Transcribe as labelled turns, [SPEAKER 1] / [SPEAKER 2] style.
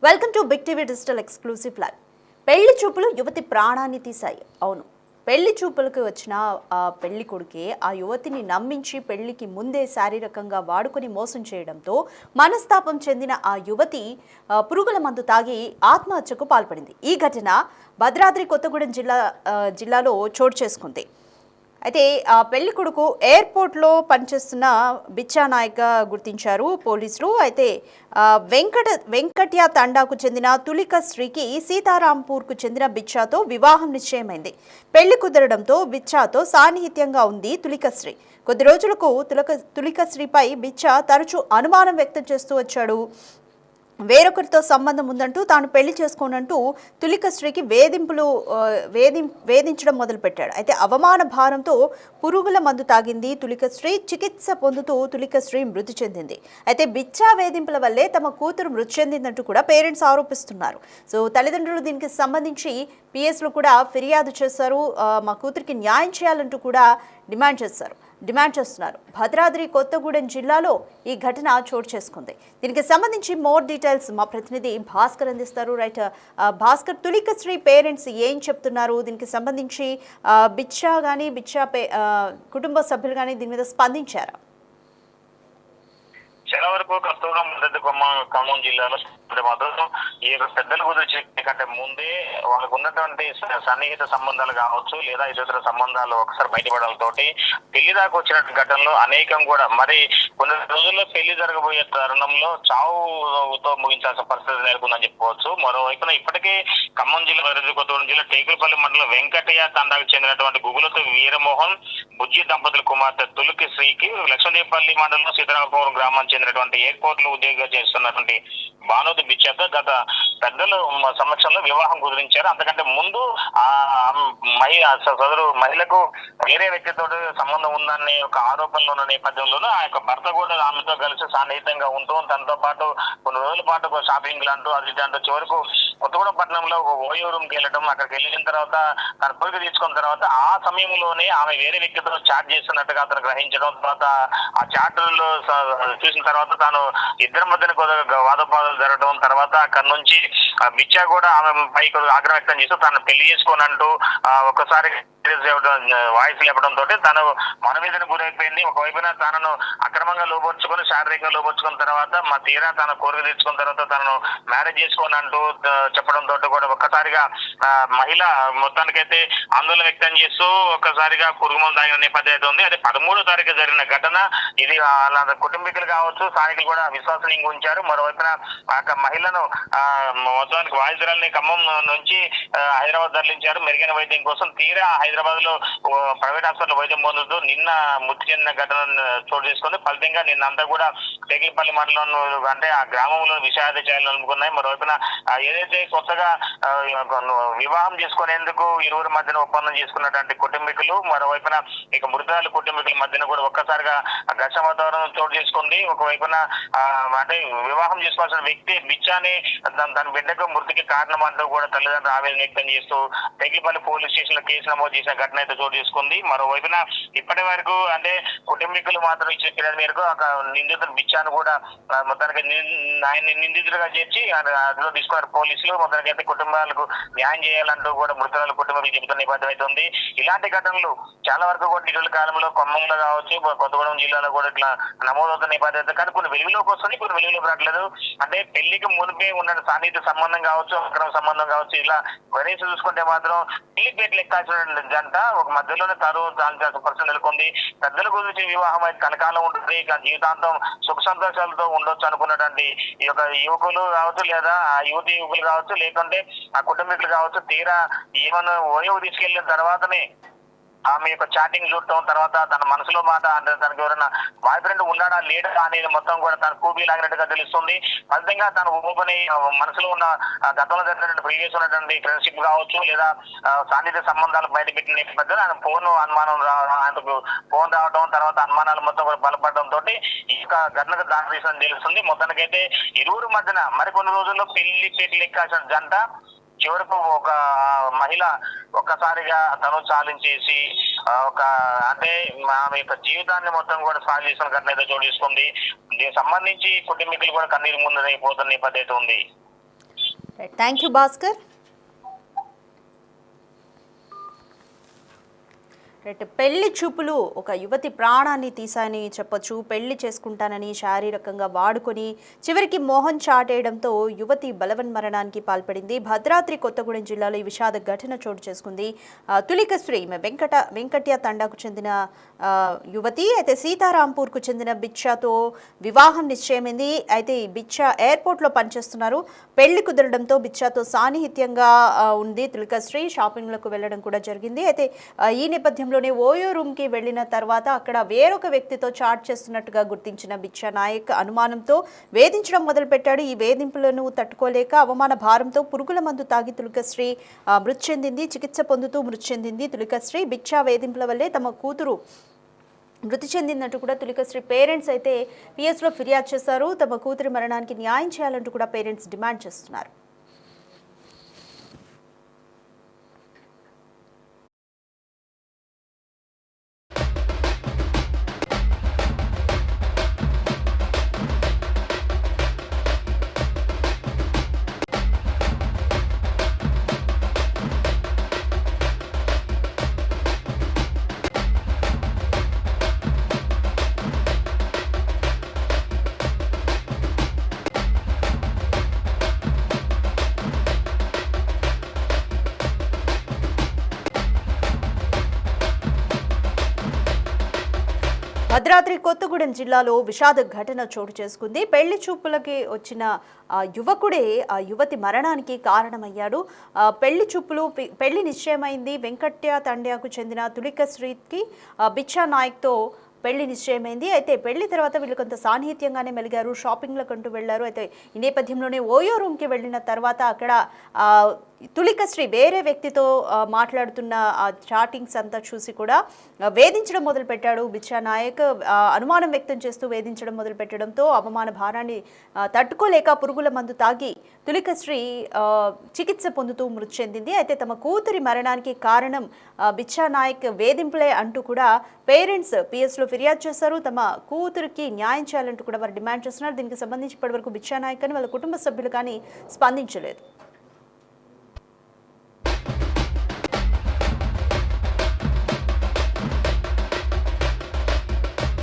[SPEAKER 1] Welcome to big TV digital exclusive live. పెళ్లి చూపులు యువతి ప్రాణాన్ని తీశాయి. అవును, పెళ్లి చూపులకు వచ్చిన పెళ్లి కొడుకే ఆ యువతిని నమ్మించి పెళ్లికి ముందే శారీరకంగా వాడుకొని మోసం చేయడంతో మనస్తాపం చెందిన ఆ యువతి పురుగుల మందు తాగి ఆత్మహత్యకు పాల్పడింది. ఈ ఘటన భద్రాద్రి కొత్తగూడెం జిల్లాలో చోటు చేసుకుంది. అయితే ఆ పెళ్లి కొడుకు ఎయిర్పోర్ట్లో పనిచేస్తున్న బిచ్చా నాయక్గా గుర్తించారు పోలీసులు. అయితే వెంకట్య తండాకు చెందిన తులిక శ్రీకి సీతారాంపూర్కు చెందిన బిచ్చాతో వివాహం నిశ్చయమైంది. పెళ్లి కుదరడంతో బిచ్చాతో సాన్నిహిత్యంగా ఉంది తులికశ్రీ. కొద్ది రోజులకు తులికశ్రీపై బిచ్చా తరచూ అనుమానం వ్యక్తం చేస్తూ వచ్చాడు. వేరొకరితో సంబంధం ఉందంటూ తాను పెళ్లి చేసుకోనంటూ తులికశ్రీకి వేధించడం మొదలుపెట్టాడు. అయితే అవమాన భారంతో పురుగుల మందు తాగింది తులికశ్రీ. చికిత్స పొందుతూ తులికశ్రీ మృతి చెందింది. అయితే బిచ్చా వేధింపుల వల్లే తమ కూతురు మృతి చెందిందంటూ కూడా పేరెంట్స్ ఆరోపిస్తున్నారు. సో తల్లిదండ్రులు దీనికి సంబంధించి పిఎస్లు కూడా ఫిర్యాదు చేశారు. మా కూతురికి న్యాయం చేయాలంటూ కూడా డిమాండ్ చేస్తున్నారు. భద్రాద్రి కొత్తగూడెం జిల్లాలో ఈ ఘటన చోటు చేసుకుంది. దీనికి సంబంధించి మోర్ డీటెయిల్స్ మా ప్రతినిధి భాస్కర్ అందిస్తారు. రైట్ భాస్కర్, తులికశ్రీ పేరెంట్స్ ఏం చెప్తున్నారు? దీనికి సంబంధించి బిచ్చా కుటుంబ సభ్యులు కానీ దీని మీద స్పందించారా?
[SPEAKER 2] చాలా వరకు కస్తూరం ఖమ్మం జిల్లాలో మాత్రం ఈ యొక్క పెద్దల గురించి కంటే ముందే వాళ్ళకు ఉన్నటువంటి సన్నిహిత సంబంధాలు కావచ్చు లేదా ఇతర సంబంధాలు ఒకసారి బయటపడాలతోటి పెళ్లి దాకా వచ్చిన ఘటనలో అనేకం కూడా మరి కొన్ని రోజుల్లో పెళ్లి జరగబోయే తరుణంలో చావుతో ముగించాల్సిన పరిస్థితి నెలకొందని చెప్పుకోవచ్చు. మరోవైపున ఇప్పటికే ఖమ్మం జిల్లా కొత్తగూడెం జిల్లా టేకులపల్లి మండలం వెంకటయ్య తండాకు చెందినటువంటి గుగులతో వీరమోహన్ బుజ్జి దంపతుల కుమార్తె తులికి శ్రీకి లక్ష్మీదేపల్లి మండలంలో సీతారామపురం గ్రామానికి చెందినటువంటి ఎయిర్పోర్ట్ లో ఉద్యోగం చేస్తున్నటువంటి భానుది బిచ్చాతో గత పెద్దల సమక్షంలో వివాహం కుదిరించారు. అంతకంటే ముందు ఆ సదరు మహిళకు వేరే వ్యక్తితో సంబంధం ఉందనే ఒక ఆరోపణలు ఉన్న నేపథ్యంలోనూ ఆ యొక్క భర్త కూడా ఆమెతో కలిసి సాన్నిహితంగా ఉంటూ తనతో పాటు కొన్ని రోజుల పాటు షాపింగ్ అంటూ అది అంటూ చివరకు కొత్తగూడెం పట్టణంలో ఒక ఓయో రూమ్కి వెళ్ళడం, అక్కడికి వెళ్ళిన తర్వాత తన కోరిక తీసుకున్న తర్వాత ఆ సమయంలోనే ఆమె వేరే వ్యక్తితో చాట్ చేస్తున్నట్టుగా అతను గ్రహించడం, తర్వాత ఆ చాట్లో చూసిన తర్వాత తాను ఇద్దరి మధ్యన వాదోపాదాలు జరగడం, తర్వాత అక్కడ నుంచి బిచ్చా కూడా ఆమె పైకి ఆగ్రహం వ్యక్తం చేస్తూ తను పెళ్లి చేసుకోనంటూ ఒకసారి వాయిస్ లేపడం తోటి తను మనమీదన గురైపోయింది. ఒకవైపున తనను అక్రమంగా లోపరుచుకొని శారీరకంగా లోపరుచుకున్న తర్వాత మా తీరా తన కోరిక తెచ్చుకున్న తర్వాత తనను మ్యారేజ్ చేసుకోనంటూ చెప్పడం తోటి కూడా ఒక్కసారిగా మహిళ మొత్తానికైతే ఆందోళన వ్యక్తం చేస్తూ ఒక్కసారిగా పురుగుమందు తాగిన నేపథ్యం అయితే ఉంది. అది 13వ తారీఖు జరిగిన ఘటన. ఇది కుటుంబీకులు కావచ్చు, స్థానికులు కూడా విశ్వాసనీయంగా ఉంచారు. మరోవైపున ఆ మహిళను మొత్తానికి వాయిద్యాలని ఖమ్మం నుంచి హైదరాబాద్ తరలించారు మెరుగైన వైద్యం కోసం. తీరా హైదరాబాద్ లో ప్రైవేట్ హాస్పిటల్ వైద్యం పొందుతూ నిన్న మృతి చెందిన ఘటన చోటు చేసుకుంది. ఫలితంగా నిన్నంతా కూడా టేకులపల్లి మండలం అంటే ఆ గ్రామంలో విషాద ఛాయలు అనుకున్నాయి. మరోవైపున ఏదైతే కొత్తగా వివాహం చేసుకునేందుకు ఇరువురి మధ్యన ఒప్పందం చేసుకున్నటువంటి కుటుంబీకులు, మరోవైపున ఇక మృతురాలి కుటుంబీకుల మధ్యన కూడా ఒక్కసారిగా ఘర్షణ వాతావరణం చోటు చేసుకుంది. ఒకవైపున అంటే వివాహం చేసుకోవాల్సిన వ్యక్తి బిచ్చాని తన బిడ్డకు మృతికి కారణం అంటూ కూడా తల్లిదండ్రులు ఆవేదన వ్యక్తం చేస్తూ టేకులపల్లి పోలీస్ స్టేషన్ లో కేసు నమోదు చేసిన ఘటన అయితే చోటు చేసుకుంది. మరోవైపున ఇప్పటి వరకు అంటే కుటుంబీకులు మాత్రం ఇచ్చిన ఫిర్యాదు మేరకు నిందితుడు బిచ్చాను కూడా మొత్తానికి ఆయన నిందితుడిగా చేర్చి అందులో తీసుకున్నారు పోలీసులు. మొత్తానికి అయితే కుటుంబాలకు న్యాయం చేయాలంటూ కూడా మృతురాల కుటుంబాలకు చెబుతున్న నేపథ్యం అయితే ఉంది. ఇలాంటి ఘటనలు చాలా వరకు కూడా ఇటీవల కాలంలో ఖమ్మంలో కావచ్చు, కొత్తగూడెం జిల్లాలో కూడా ఇట్లా నమోదవుతున్న నేపథ్యం. కానీ కొన్ని వెలుగులోకి వస్తుంది, కొన్ని వెలుగులోకి రావట్లేదు. అంటే పెళ్లికి మునిపే ఉన్న సాన్నిహిత సంబంధం కావచ్చు, అక్రమ సంబంధం కావచ్చు, ఇలా గణేష్ చూసుకుంటే మాత్రం పెళ్లి పేర్లు ఎక్కాల్సిన జంట ఒక మధ్యలోనే దాల్చాల్సిన పరిస్థితి నెలకొంది. పెద్దల గురించి వివాహం అయితే కలకాలం ఉంటుంది, జీవితాంతం సుఖ సంతోషాలతో ఉండొచ్చు అనుకున్నటువంటి ఈ యొక్క యువకులు కావచ్చు, లేదా ఆ యువకులు కావచ్చు, లేకుంటే ఆ కుటుంబీకులు కావచ్చు, తీరా ఏమన్నా ఓయో తీసుకెళ్లిన తర్వాతనే ఆమె యొక్క చాటింగ్ చూడటం, తర్వాత తన మనసులో మాట అంటే తనకి ఎవరైనా బాయ్ ఫ్రెండ్ ఉన్నాడా లేడా అనేది మొత్తం కూడా తన కూబీ లాగినట్టుగా తెలుస్తుంది. ఫలితంగా తను ఓపెన్ మనసులో ఉన్న గతంలో జరిగినటువంటి ప్రీవియస్ ఉన్నటువంటి ఫ్రెండ్షిప్ కావచ్చు, లేదా సాన్నిహిత సంబంధాలు బయట పెట్టిన నేపథ్యంలో ఆయన ఆయనకు ఫోన్ రావడం, తర్వాత అనుమానాలు మొత్తం కూడా బలపడడం తోటి ఈ యొక్క ఘటనకు దారితీసిన తెలుస్తుంది. మొత్తానికైతే ఇరువురు మధ్యన మరికొన్ని రోజుల్లో పెళ్లి పేర్లు ఎక్కాల్సిన జంట చివరకు ఒక మహిళ ఒక్కసారిగా తను చాలించేసి ఒక అంటే ఆమె యొక్క జీవితాన్ని మొత్తం కూడా సాగు చేసిన ఘటన అయితే చోటు చేసుకుంది. దీనికి సంబంధించి కుటుంబీకులు కూడా కన్నీరు ముందు అయిపోతున్న నేపథ్యం ఉంది.
[SPEAKER 1] Thank you Bhaskar. రైట్, పెళ్లి చూపులు ఒక యువతి ప్రాణాన్ని తీసాయని చెప్పొచ్చు. పెళ్లి చేసుకుంటానని శారీరకంగా వాడుకొని చివరికి మోహన్ చాటేయడంతో యువతి బలవన్మరణానికి పాల్పడింది. భద్రాద్రి కొత్తగూడెం జిల్లాలో ఈ విషాద ఘటన చోటు చేసుకుంది. తులికశ్రీ వెంకట్య తండాకు చెందిన యువతి అయితే సీతారాంపూర్కు చెందిన బిచ్చాతో వివాహం నిశ్చయమైంది. అయితే ఈ బిచ్చా ఎయిర్పోర్ట్లో పనిచేస్తున్నారు. పెళ్లి కుదరడంతో బిచ్చాతో సాన్నిహిత్యంగా ఉంది తులికశ్రీ. షాపింగ్లకు వెళ్ళడం కూడా జరిగింది. అయితే ఈ నేపథ్యంలోనే ఓయో రూమ్కి వెళ్ళిన తర్వాత అక్కడ వేరొక వ్యక్తితో చాట్ చేస్తున్నట్టుగా గుర్తించిన బిచ్చా నాయక్ అనుమానంతో వేధించడం మొదలుపెట్టాడు. ఈ వేధింపులను తట్టుకోలేక అవమాన భారంతో పురుగుల మందు తాగి తులికశ్రీ మృతి చెందింది. చికిత్స పొందుతూ మృతి చెందింది తులికశ్రీ. బిచ్చా వేధింపుల వల్లే తమ కూతురు మృతి చెందిందంటూ కూడా తులికశ్రీ పేరెంట్స్ అయితే పిఎస్లో ఫిర్యాదు చేశారు. తమ కూతురి మరణానికి న్యాయం చేయాలంటూ కూడా పేరెంట్స్ డిమాండ్ చేస్తున్నారు. భద్రాద్రి కొత్తగూడెం జిల్లాలో విషాద ఘటన చోటు చేసుకుంది. పెళ్లి చూపులకి వచ్చిన యువకుడే ఆ యువతి మరణానికి కారణమయ్యాడు. పెళ్లి నిశ్చయమైంది. వెంకట్య తండ్యాకు చెందిన తులికశ్రీకి బిచ్చా నాయక్తో పెళ్లి నిశ్చయమైంది. అయితే పెళ్లి తర్వాత వీళ్ళు కొంత సాన్నిహిత్యంగానే మెలిగారు. షాపింగ్లకు అంటూ వెళ్లారు. అయితే ఈ నేపథ్యంలోనే ఓయో రూమ్కి వెళ్ళిన తర్వాత అక్కడ తులికశ్రీ వేరే వ్యక్తితో మాట్లాడుతున్న ఆ చాటింగ్స్ అంతా చూసి కూడా వేధించడం మొదలుపెట్టాడు బిచ్చా నాయక్. అనుమానం వ్యక్తం చేస్తూ వేధించడం మొదలుపెట్టడంతో అవమాన భారాన్ని తట్టుకోలేక పురుగుల మందు తాగి తులికశ్రీ చికిత్స పొందుతూ మృతి చెందింది. అయితే తమ కూతురి మరణానికి కారణం బిచ్చా నాయక్ వేధింపులే అంటూ కూడా పేరెంట్స్ పిఎస్లో ఫిర్యాదు చేశారు. తమ కూతురికి న్యాయం చేయాలంటూ కూడా వారు డిమాండ్ చేస్తున్నారు. దీనికి సంబంధించి ఇప్పటివరకు బిచ్చా నాయక్ కానీ వాళ్ళ కుటుంబ సభ్యులు కానీ స్పందించలేదు.